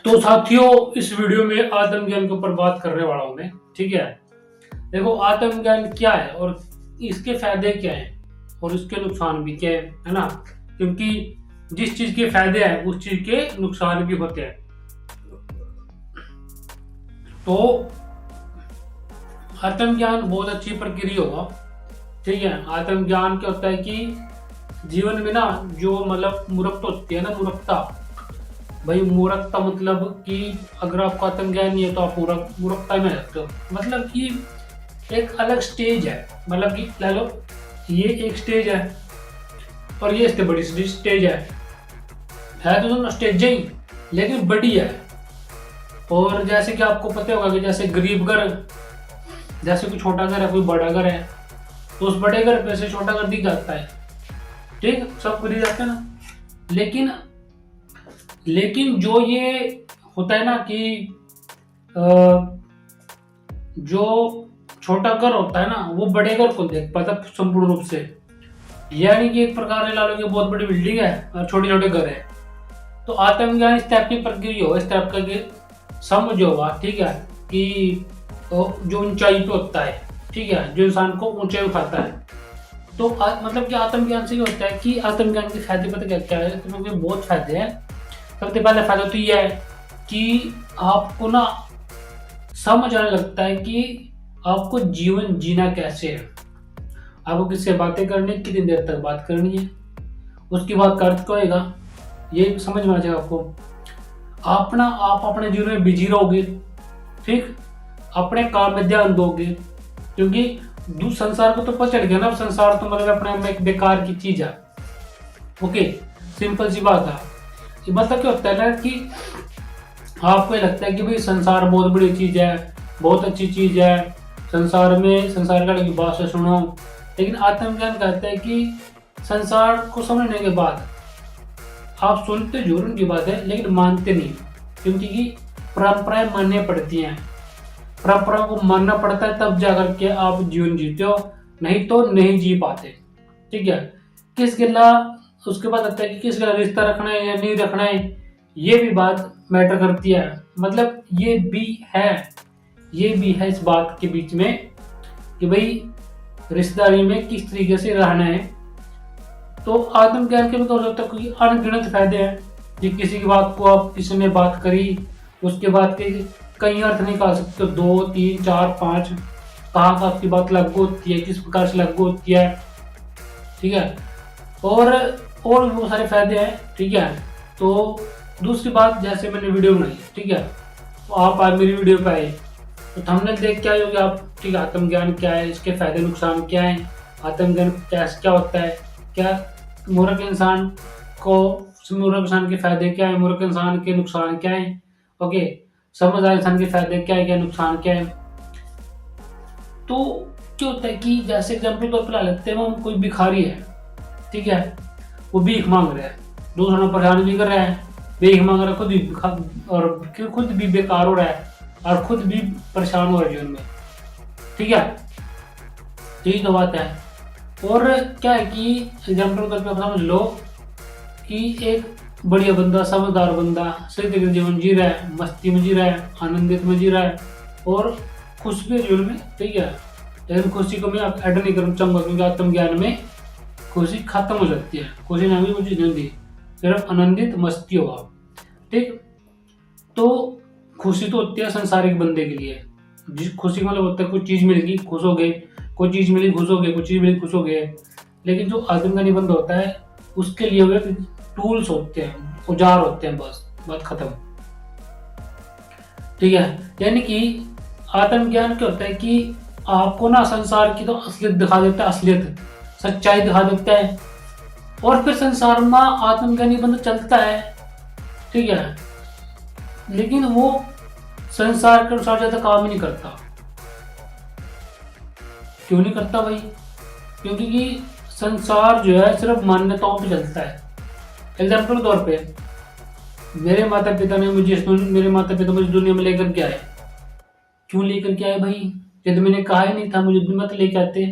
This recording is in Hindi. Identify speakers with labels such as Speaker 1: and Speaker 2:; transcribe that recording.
Speaker 1: तो साथियों, इस वीडियो में आत्मज्ञान के ऊपर बात करने वाला हूं मैं। ठीक है। देखो, आत्मज्ञान क्या है और इसके फायदे क्या हैं और इसके नुकसान भी क्या है ना। क्योंकि जिस चीज के फायदे हैं उस चीज के नुकसान भी होते हैं। तो आत्मज्ञान बहुत अच्छी प्रक्रिया होगा। ठीक है। आत्मज्ञान क्या होता है कि जीवन में ना जो मतलब मूर्खता होती है ना, मूर्खता, भाई मूर्खता मतलब कि अगर आपको आत्मज्ञान नहीं है तो आप मूर्खता में रहते हो। मतलब कि एक अलग स्टेज है। मतलब कि ले लो, ये एक स्टेज है और ये इससे बड़ी स्टेज है तो दोनों स्टेज ही, लेकिन बड़ी है। और जैसे कि आपको पता होगा कि जैसे गरीब घर, जैसे कोई छोटा घर है कोई बड़ा घर है, तो उस बड़े घर पे से छोटा घर दिख जाता है। ठीक, सबको दिख जाता है ना। लेकिन जो ये होता है ना कि जो छोटा घर होता है ना वो बड़े घर को देख पाता संपूर्ण रूप से। यानी कि एक प्रकार से ला लो कि बहुत बड़ी बिल्डिंग है और छोटे छोटे घर है। तो आत्मज्ञान इस टाइप की प्रक्रिया हो, इस टाइप का कि समझ होगा। ठीक है। कि जो ऊंचाई पे होता है, ठीक है, जो इंसान को ऊंचाई उठाता है। तो मतलब कि आत्मज्ञान से ये होता है कि आत्मज्ञान के फायदे पता क्या क्या है, क्योंकि बहुत फायदे हैं। सबसे पहला फायदा तो ये है कि आपको ना समझ आने लगता है कि आपको जीवन जीना कैसे है। आपको किससे बातें करनी, कितनी देर तक बात करनी है, उसकी बात का अर्थ क्या होगा, ये समझ में आ जाएगा आपको। आप अपने जीवन में बिजी रहोगे। ठीक, अपने काम में ध्यान दोगे, क्योंकि संसार को तो पता चल गया ना, संसार तो मतलब अपने आप में एक बेकार की चीज है। ओके, सिंपल सी बात है। ये मतलब क्या होता है ना कि आपको ये लगता है कि भाई संसार बहुत बड़ी चीज है, बहुत अच्छी चीज है, संसार में संसार का की बात से सुनो। लेकिन आत्मज्ञान कहता है कि संसार को समझने के बाद आप सुनते जरूर उनकी बात है, लेकिन मानते नहीं, क्योंकि परंपराएं माननी पड़ती हैं। परंपराओं को मानना पड़ता है, तब जाकर के आप जीवन जीते हो, नहीं तो नहीं जी पाते। ठीक है। किस गिला उसके बाद आता है कि किस गिला रिश्ता रखना है या नहीं रखना है, ये भी बात मैटर करती है। मतलब ये भी है इस बात के बीच में कि भाई रिश्तेदारी में किस तरीके से रहना है। तो आत्मज्ञान के मतलब हो सकता है कोई अनगिनत फायदे हैं कि किसी की बात को आप किसी ने बात करी, उसके बाद के कई अर्थ निकाल सकते हो, 2 3 4 5, कहाँ का आपकी बात लागू होती है, किस प्रकार से लागू होती है। ठीक है। और भी बहुत सारे फायदे हैं। ठीक है। तो दूसरी बात, जैसे मैंने वीडियो बनाई, ठीक है, तो आप आज मेरी वीडियो पे आए तो थंबनेल देख के आए होगे आप। ठीक है। आत्मज्ञान क्या है, इसके फायदे नुकसान क्या है, आत्मज्ञान क्या होता है, क्या मूर्ख इंसान के फायदे क्या है, मूर्ख इंसान के नुकसान क्या है। ओके, समझदार इंसान के फायदे क्या है, क्या नुकसान क्या है। तो क्या होता है कि जैसे एग्जाम्पल तौर पर ला लेते हैं, वो कोई भिखारी है, ठीक है, वो भीख मांग रहा है, दूसरों परेशान भी कर रहा है, भीख मांग रहा है, खुद भी बेकार हो रहा है और खुद भी परेशान हो रहा है जीवन में। ठीक है। तो यही तो बात है। और क्या है कि एग्जाम्पल तौर पर समझ लो कि एक बढ़िया बंदा, समझदार बंदा सही तरीके से जीवन जी रहा है, मस्ती में जी रहा है, आनंदित में जी रहा है और खुश भी है जीवन में। ठीक है। लेकिन खुशी को मैं आप ऐड नहीं करना चाहूंगा, क्योंकि आत्मज्ञान में खुशी खत्म हो जाती है। खुशी नाम की कुछ नहीं होती, सिर्फ आनंदित मस्ती होगा। ठीक। तो खुशी तो होती है संसारिक बंदे के लिए, जिस खुशी का मतलब होता है कुछ चीज मिलेगी खुश हो गए, कोई चीज मिली खुश हो गए, कुछ चीज मिली खुश हो गए। लेकिन जो आत्मज्ञानी बंदा होता है उसके लिए वे टूल्स होते हैं, औजार होते हैं, बस बात खत्म। ठीक है। यानी कि आत्मज्ञान क्या होता है कि आपको ना संसार की तो असलियत दिखा देता है, असलियत सच्चाई दिखा देता है। और फिर संसार में आत्मज्ञानी बंदा चलता है, ठीक है, लेकिन वो संसार के अनुसार ज्यादा काम ही नहीं करता। क्यों नहीं करता भाई? क्योंकि संसार जो है सिर्फ मान्यताओं पे चलता है। एग्जाम्पल के तौर पे मेरे माता पिता मुझे दुनिया में लेकर के आए। क्यों लेकर के आए भाई? जब मैंने कहा ही नहीं था मुझे मत लेके आते,